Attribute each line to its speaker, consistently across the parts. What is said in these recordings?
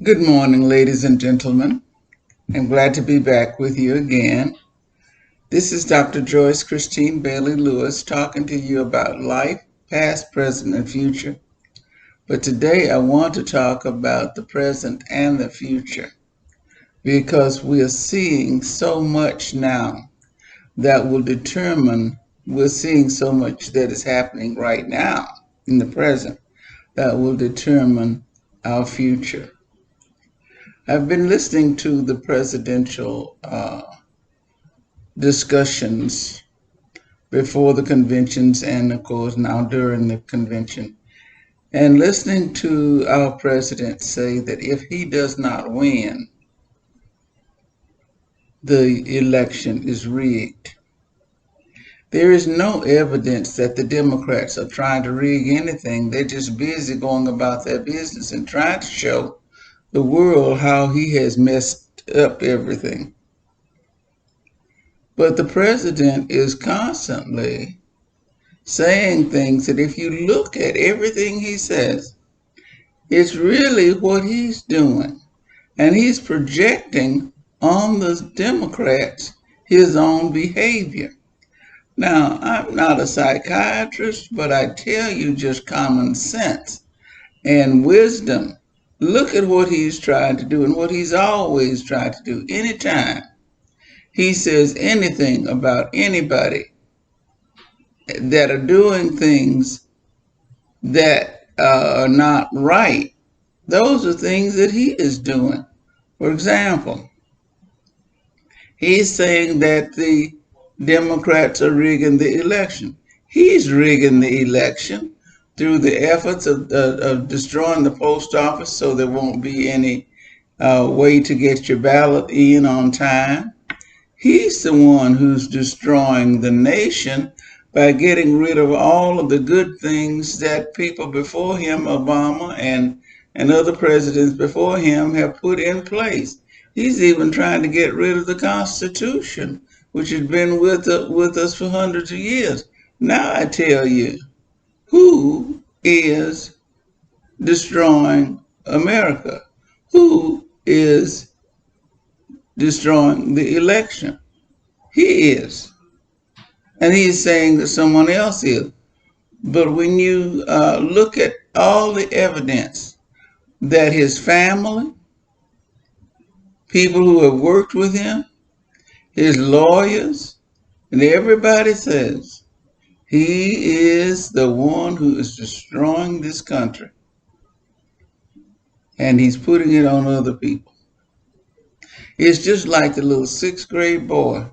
Speaker 1: Good morning, ladies and gentlemen. I'm glad to be back with you again. This is Dr. Joyce Christine Bailey Lewis talking to you about life, past, present, and future. But today I want to talk about the present and the future because we are seeing so much now that will determine, we're seeing so much that is happening right now in the present that will determine our future. I've been listening to the presidential discussions before the conventions and, of course, now during the convention, and listening to our president say that if he does not win, the election is rigged. There is no evidence that the Democrats are trying to rig anything. They're just busy going about their business and trying to show the world how he has messed up everything. But the president is constantly saying things that if you look at everything he says, it's really what he's doing. And he's projecting on the Democrats his own behavior. Now, I'm not a psychiatrist, but I tell you just common sense and wisdom. Look at what he's trying to do and what he's always tried to do. Anytime he says anything about anybody that are doing things that are not right, those are things that he is doing. For example, he's saying that the Democrats are rigging the election. He's rigging the election through the efforts of destroying the post office so there won't be any way to get your ballot in on time. He's the one who's destroying the nation by getting rid of all of the good things that people before him, Obama and other presidents before him, have put in place. He's even trying to get rid of the Constitution, which has been with us for hundreds of years. Now I tell you, who is destroying America? Who is destroying the election? He is. And he's saying that someone else is. But when you look at all the evidence that his family, people who have worked with him, his lawyers, and everybody says he is the one who is destroying this country. And he's putting it on other people. It's just like the little sixth grade boy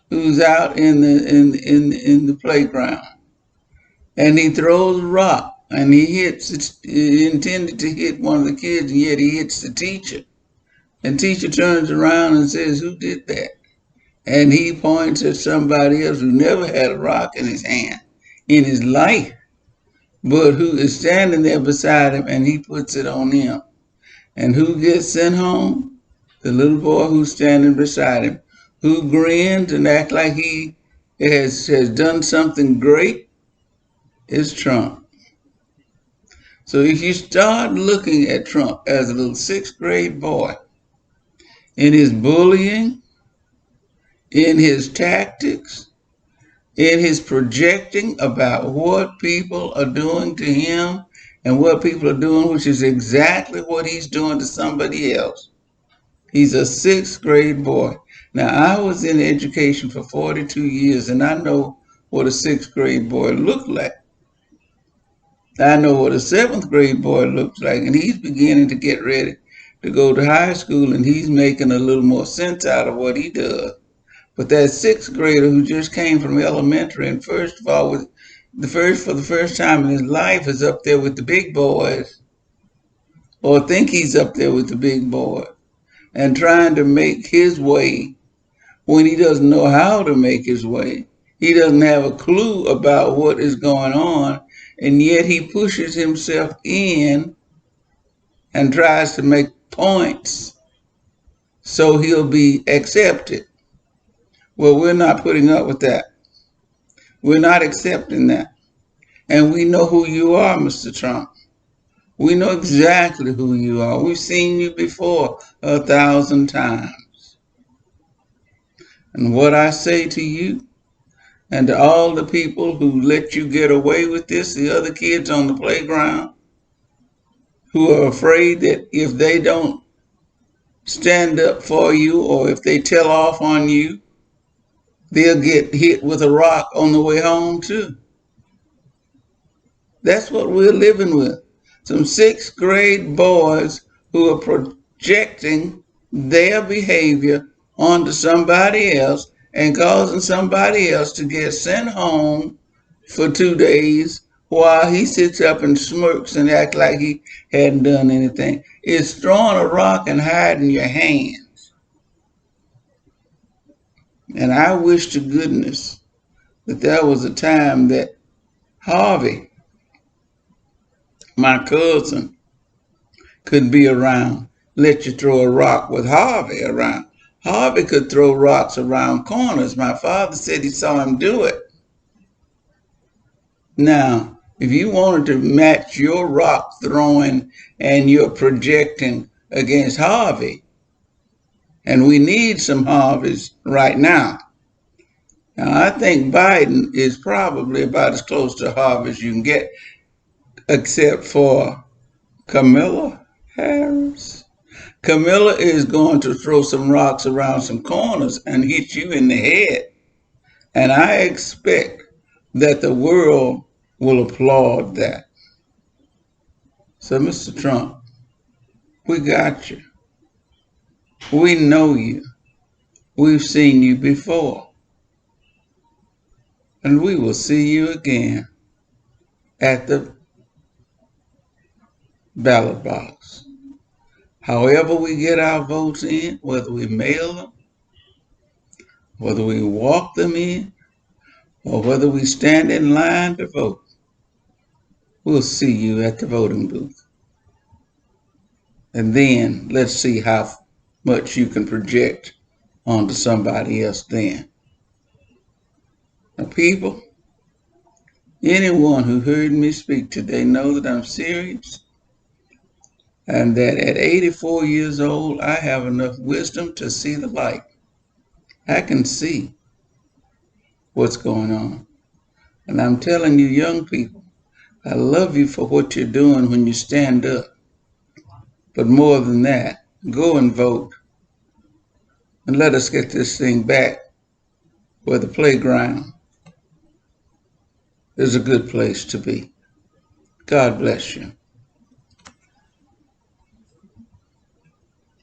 Speaker 1: who's out in the playground and he throws a rock and he intended to hit one of the kids, and yet he hits the teacher. And teacher turns around and says, "Who did that?" And he points at somebody else who never had a rock in his hand in his life, but who is standing there beside him, and he puts it on him. And who gets sent home? The little boy who's standing beside him, who grins and acts like he has done something great, is Trump. So if you start looking at Trump as a little sixth grade boy, in his bullying, in his tactics, in his projecting about what people are doing to him and what people are doing, which is exactly what he's doing to somebody else. He's a sixth grade boy. Now, I was in education for 42 years, and I know what a sixth grade boy looked like. I know what a seventh grade boy looks like, and he's beginning to get ready to go to high school, and he's making a little more sense out of what he does. But that sixth grader who just came from elementary and first of all, for the first time in his life, is up there with the big boys, or think he's up there with the big boys, and trying to make his way when he doesn't know how to make his way. He doesn't have a clue about what is going on, and yet he pushes himself in and tries to make points so he'll be accepted. Well, we're not putting up with that. We're not accepting that. And we know who you are, Mr. Trump. We know exactly who you are. We've seen you before 1,000 times. And what I say to you and to all the people who let you get away with this, the other kids on the playground who are afraid that if they don't stand up for you or if they tell off on you, they'll get hit with a rock on the way home too. That's what we're living with. Some sixth grade boys who are projecting their behavior onto somebody else and causing somebody else to get sent home for 2 days while he sits up and smirks and acts like he hadn't done anything. It's throwing a rock and hiding your hands. And I wish to goodness that there was a time that Harvey, my cousin, could be around. Let you throw a rock with Harvey around. Harvey could throw rocks around corners. My father said he saw him do it. Now, if you wanted to match your rock throwing and your projecting against Harvey, and we need some Harveys right now. Now, I think Biden is probably about as close to Harvey as you can get, except for Kamala Harris. Camilla is going to throw some rocks around some corners and hit you in the head. And I expect that the world will applaud that. So, Mr. Trump, we got you. We know you. We've seen you before. And we will see you again at the ballot box. However we get our votes in, whether we mail them, whether we walk them in, or whether we stand in line to vote, we'll see you at the voting booth. And then let's see how much you can project onto somebody else then. Now, people, anyone who heard me speak today know that I'm serious and that at 84 years old, I have enough wisdom to see the light. I can see what's going on. And I'm telling you, young people, I love you for what you're doing when you stand up. But more than that, go and vote. And let us get this thing back where the playground is a good place to be. God bless you.